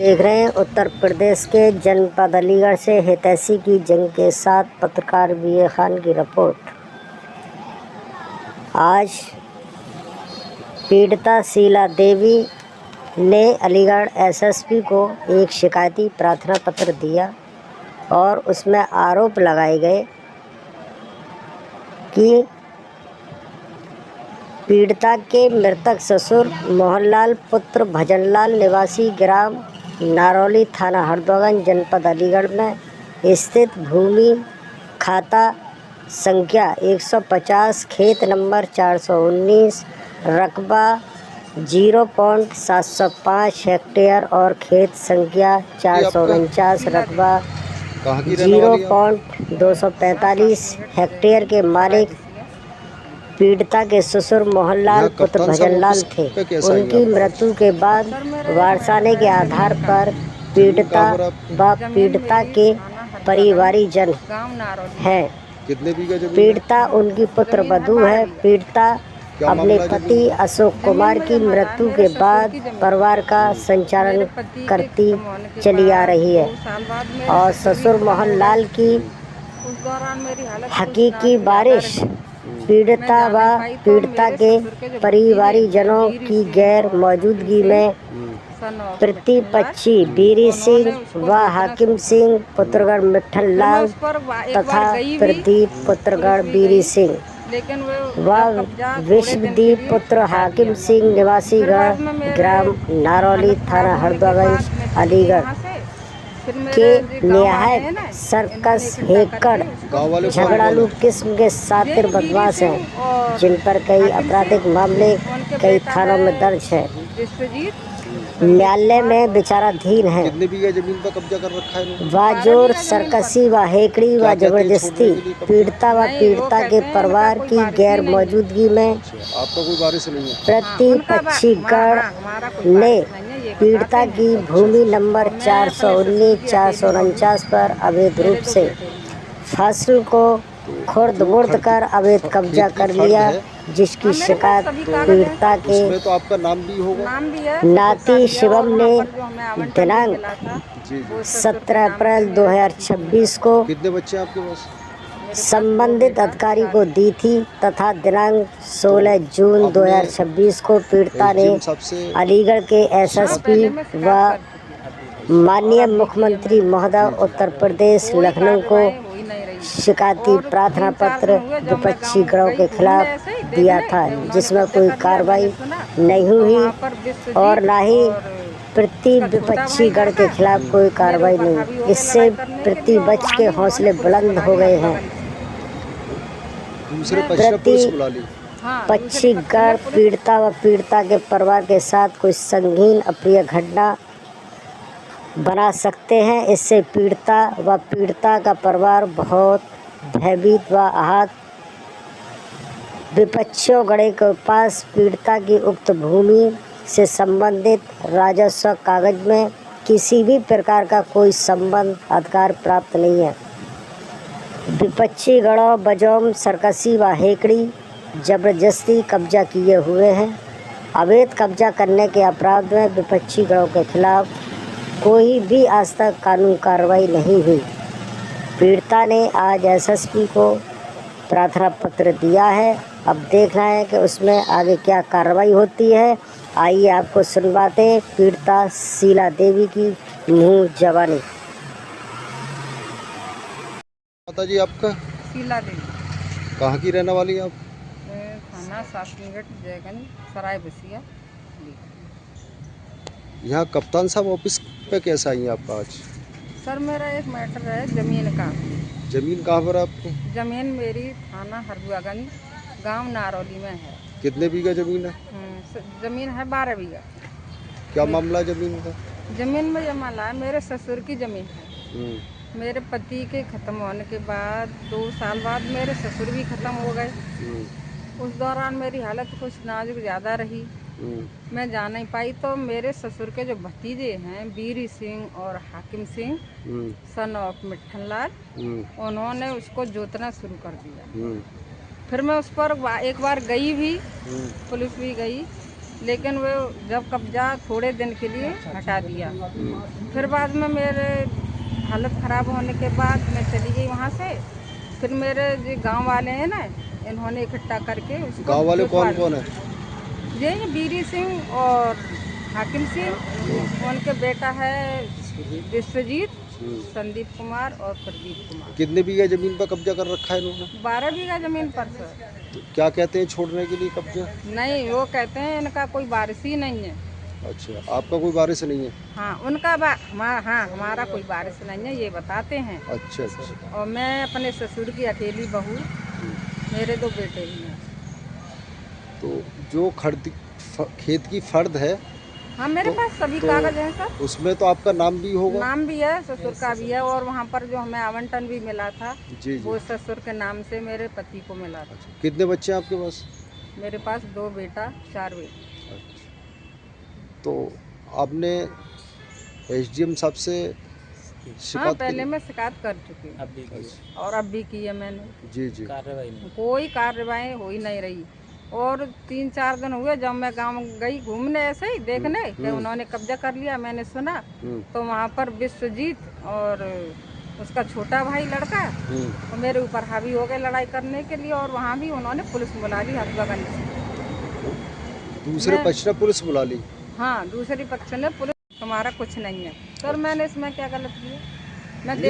देख रहे हैं उत्तर प्रदेश के जनपद अलीगढ़ से हितैषी की जंग के साथ पत्रकार वीए खान की रिपोर्ट। आज पीड़िता शीला देवी ने अलीगढ़ एसएसपी को एक शिकायती प्रार्थना पत्र दिया और उसमें आरोप लगाए गए कि पीड़िता के मृतक ससुर मोहनलाल पुत्र भजनलाल निवासी ग्राम नारौली थाना हरदोगंज जनपद अलीगढ़ में स्थित भूमि खाता संख्या 150 खेत नंबर 419 रकबा 0.705 हेक्टेयर और खेत संख्या 449 रकबा 0.245 हेक्टेयर के मालिक पीड़िता के ससुर मोहनलाल पुत्र भजनलाल थे। उनकी मृत्यु के बाद वारसाने के आधार पर पीड़िता व पीड़िता के परिवारीजन हैं। पीड़िता उनकी पुत्र वधू है। पीड़िता अपने पति अशोक कुमार की मृत्यु के बाद परिवार का संचालन करती चली आ रही है और ससुर मोहनलाल की हकीकी वारिस पीड़िता व पीड़िता के परिवारीजनों की गैर मौजूदगी में प्रतिपक्षी बीरी सिंह व हाकिम सिंह पुत्रगढ़ मिठनलाल तथा प्रदीप पुत्रगढ़ बीरी सिंह व विश्वदीप पुत्र हाकिम सिंह निवासीगढ़ ग्राम नारौली थाना हरदोगंज अलीगढ़ के निहायत सर्कस हेकड़ झगड़ालू किस्म के शातिर बदमाश हैं, जिन पर कई आपराधिक मामले कई थानों में दर्ज है। न्यायालय में विचाराधीन है। कितने बीघा जमीन पर कब्जा कर रखा है? वाजोर सरकसी व हेकड़ी व जबरदस्ती पीड़िता व पीड़िता के परिवार की गैर मौजूदगी में आपका कोई वारिस नहीं है। प्रतिपक्षीगढ़ ने पीड़िता की भूमि नंबर 419-449 पर अवैध रूप से फसल को खुर्द-बुर्द कर अवैध कब्जा कर लिया, जिसकी शिकायत पीड़िता के तो आपका नाम भी होगा। नाती शिवम ने दिनांक 17 अप्रैल 2026 को कितने बच्चे आपके पास? संबंधित अधिकारी को दी थी तथा दिनांक 16 जून 2026 को पीड़िता ने अलीगढ़ के एसएसपी व माननीय मुख्यमंत्री महोदय उत्तर प्रदेश लखनऊ को शिकायती प्रार्थना पत्र विपक्षी गणों के खिलाफ दिया था, जिसमें कोई कार्रवाई नहीं हुई और न ही प्रति विपक्षी गण के खिलाफ कोई कार्रवाई नहीं। इससे प्रतिपक्ष के हौसले बुलंद हो गए हैं। प्रतिपक्षी गण पीड़िता व पीड़िता के परिवार के साथ कोई संगीन अप्रिय घटना बना सकते हैं। इससे पीड़िता व पीड़िता का परिवार बहुत भयभीत व आहत। विपक्षियों गणे के पास पीड़िता की उक्त भूमि से संबंधित राजस्व कागज में किसी भी प्रकार का कोई संबंध अधिकार प्राप्त नहीं है। विपक्षी गणों बजौम सरकसी व हेकड़ी जबरदस्ती कब्जा किए हुए हैं। अवैध कब्जा करने के अपराध में विपक्षी गणों के खिलाफ कोई भी आज तक कानूनी कार्रवाई नहीं हुई। पीड़िता ने आज एसएसपी को प्रार्थना पत्र दिया है। अब देखना है कि उसमें आगे क्या कार्रवाई होती है। आइए आपको सुनवाते पीड़िता शीला देवी की मुँह जबानी। माता जी आपका? शीला देवी। कहाँ की रहने वाली हैं आप? थाना शासनगढ़ जयगंज सराय बसिया। यहाँ कप्तान साहब ऑफिस पे कैसे आई हैं आप आज? सर मेरा एक मैटर है ज़मीन का। ज़मीन कहाँ पर है आपको? ज़मीन मेरी थाना हरदोगंज गांव नारौली में है। कितने बीघा ज़मीन है? ज़मीन है 12 बीघा। क्या मामला है ज़मीन का? ज़मीन में ये मामला है, मेरे ससुर की ज़मीन है। मेरे पति के ख़त्म होने के बाद 2 साल बाद मेरे ससुर भी ख़त्म हो गए। उस दौरान मेरी हालत कुछ नाजुक ज़्यादा रही। मैं जा नहीं पाई तो मेरे ससुर के जो भतीजे हैं बीरी सिंह और हाकिम सिंह सन ऑफ मिठनलाल, उन्होंने उसको जोतना शुरू कर दिया। फिर मैं उस पर एक बार गई भी, पुलिस भी गई, लेकिन वो जब कब्जा थोड़े दिन के लिए हटा दिया, फिर बाद में मेरे हालत ख़राब होने के बाद मैं चली गई वहाँ से। फिर मेरे जो गांव वाले हैं ना, इन्होंने इकट्ठा करके उसको गांव वाले कौन कौन है? ये बीरी सिंह और हाकिम सिंह, उनके बेटा है विश्वजीत, संदीप कुमार और प्रदीप कुमार। कितने बीघा जमीन पर कब्जा कर रखा है इन्होंने? 12 बीघा जमीन पर सर। तो क्या कहते हैं छोड़ने के लिए कब्जा? नहीं, वो कहते हैं इनका कोई वारिस ही नहीं है। अच्छा, आपका कोई वारिस नहीं है? हाँ, उनका हाँ, हमारा कोई वारिस नहीं है, ये बताते हैं। अच्छा अच्छा। और मैं अपने ससुर की अकेली बहू, मेरे 2 बेटे ही हैं। तो जो खेत की फर्द है, हाँ, मेरे पास सभी कागज हैं सर। उसमें तो आपका नाम भी होगा? नाम भी है, ससुर का भी है, और वहाँ पर जो हमें आवंटन भी मिला था, जी वो जी। ससुर के नाम से मेरे पति को मिला था। अच्छा, कितने बच्चे हैं आपके पास? मेरे पास 2 बेटा 4 बेटी। अच्छा, तो आपने एसडीएम साहब से हाँ, शिकायत पहले की? मैं शिकायत कर चुकी हूँ और अब भी की है मैंने। जी जी। कोई कार्रवाई हो ही नहीं रही। और 3-4 दिन हुए जब मैं गांव गई घूमने, ऐसे ही देखने कि उन्होंने कब्जा कर लिया, मैंने सुना तो वहाँ पर विश्वजीत और उसका छोटा भाई लड़का और मेरे ऊपर हावी हो गए लड़ाई करने के लिए, और वहाँ भी उन्होंने पुलिस बुला ली हथगन से। दूसरे पक्ष ने पुलिस बुला ली? हाँ, दूसरी पक्ष ने पुलिस, तुम्हारा कुछ नहीं है सर। मैंने इसमें क्या गलत किया? मैं